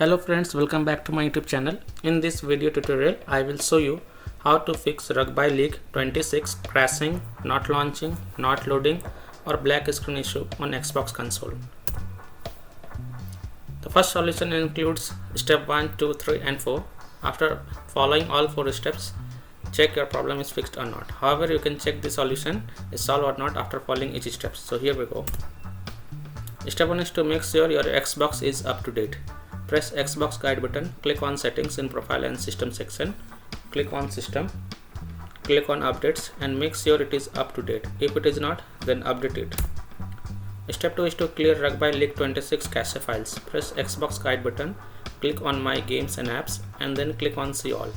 Hello friends, welcome back to my YouTube channel. In this video tutorial, I will show you how to fix Rugby League 26 crashing, not launching, not loading or black screen issue on Xbox console. The first solution includes step 1, 2, 3 and 4. After following all 4 steps, check your problem is fixed or not. However, you can check the solution is solved or not after following each step. So here we go. Step 1 is to make sure your Xbox is up to date. Press Xbox guide button, click on settings in profile and system section, click on system, click on updates and make sure it is up to date. If it is not, then update it. Step 2 is to clear Rugby League 26 cache files. Press Xbox guide button, click on my games and apps and then click on see all.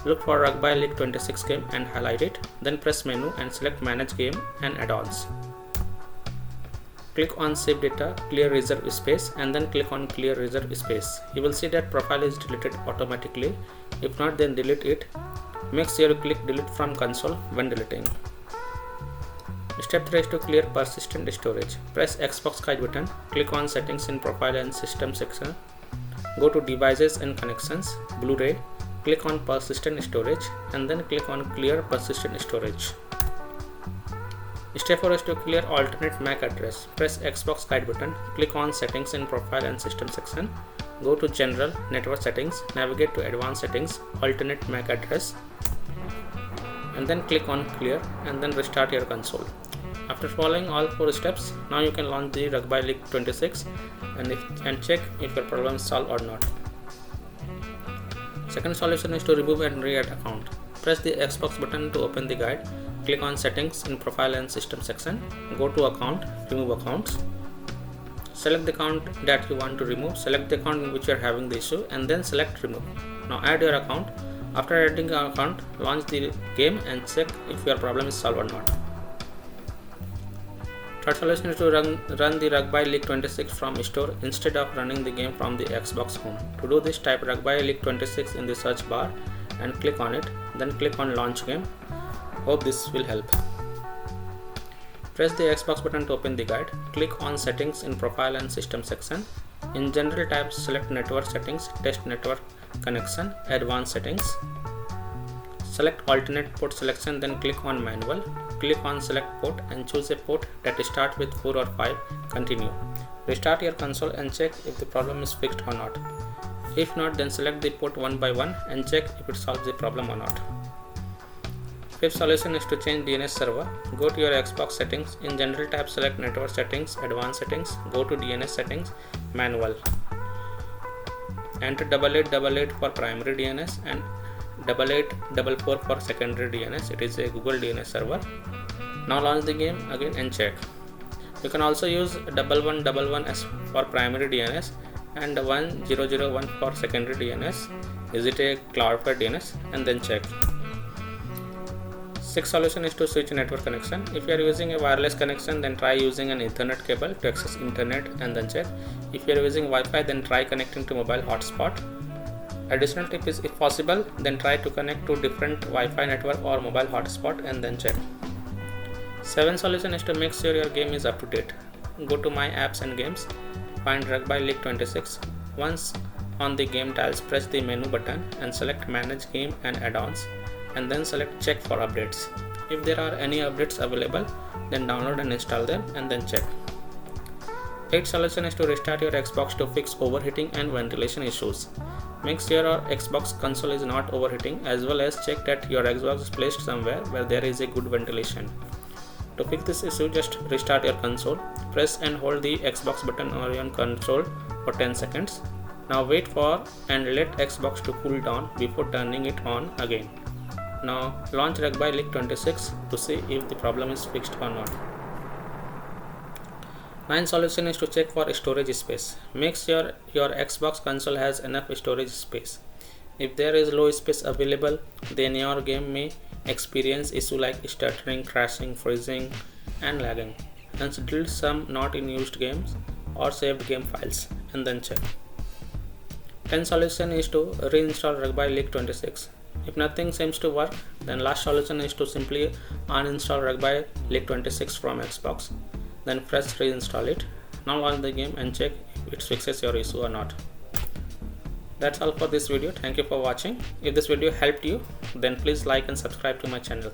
Look for Rugby League 26 game and highlight it, then press menu and select manage game and add-ons. Click on save data, clear reserve space and then click on clear reserve space. You will see that profile is deleted automatically. If not, then delete it. Make sure you click delete from console when deleting. Step 3 is to clear persistent storage. Press Xbox guide button, click on settings in profile and system section. Go to devices and connections, Blu-ray, click on persistent storage and then click on clear persistent storage. Step 4 is to clear alternate MAC address. Press Xbox guide button, click on settings in profile and system section. Go to general, network settings, navigate to advanced settings, alternate MAC address and then click on clear and then restart your console. After following all 4 steps, now you can launch the Rugby League 26 and check if your problem is solved or not. Second solution is to remove and re-add account. Press the Xbox button to open the guide. Click on settings in profile and system section. Go to account, remove accounts. Select the account that you want to remove. Select the account in which you are having the issue and then select remove. Now add your account. After adding your account, launch the game and check if your problem is solved or not. Third solution is to run the Rugby League 26 from store instead of running the game from the Xbox home. To do this, type Rugby League 26 in the search bar and click on it. Then click on launch game. Hope this will help. Press the Xbox button to open the guide. Click on settings in profile and system section. In general tab, select network settings, test network connection, advanced settings. Select alternate port selection, then click on manual. Click on select port and choose a port that starts with 4 or 5. Continue. Restart your console and check if the problem is fixed or not. If not, then select the port one by one and check if it solves the problem or not. Fifth solution is to change DNS server. Go to your Xbox settings. In general tab, select network settings, advanced settings. Go to DNS settings, manual. Enter 8888 for primary DNS and 8844 for secondary DNS. It is a Google DNS server. Now launch the game again and check. You can also use 1111 as for primary DNS and 1001 for secondary DNS. Is it a cloudflare DNS? And then check. Sixth solution is to switch network connection. If you are using a wireless connection, then try using an Ethernet cable to access internet and then check. If you are using Wi-Fi, then try connecting to mobile hotspot. Additional tip is, if possible, then try to connect to different Wi-Fi network or mobile hotspot and then check. Seventh solution is to make sure your game is up to date. Go to my apps and games, find Rugby League 26. Once on the game tiles, press the menu button and select manage game and add-ons and then select check for updates. If there are any updates available, then download and install them and then check. Eighth solution is to restart your Xbox to fix overheating and ventilation issues. Make sure your Xbox console is not overheating as well as check that your Xbox is placed somewhere where there is a good ventilation. To fix this issue, just restart your console. Press and hold the Xbox button on your console for 10 seconds. Now wait for and let Xbox to cool down before turning it on again. Now launch Rugby League 26 to see if the problem is fixed or not. Ninth solution is to check for storage space. Make sure your Xbox console has enough storage space. If there is low space available, then your game may experience issues like stuttering, crashing, freezing and lagging. Hence delete some not in used games or saved game files and then check. 10th solution is to reinstall Rugby League 26. If nothing seems to work, then last solution is to simply uninstall Rugby League 26 from Xbox. Then press reinstall it. Now launch the game and check if it fixes your issue or not. That's all for this video. Thank you for watching. If this video helped you, then please like and subscribe to my channel.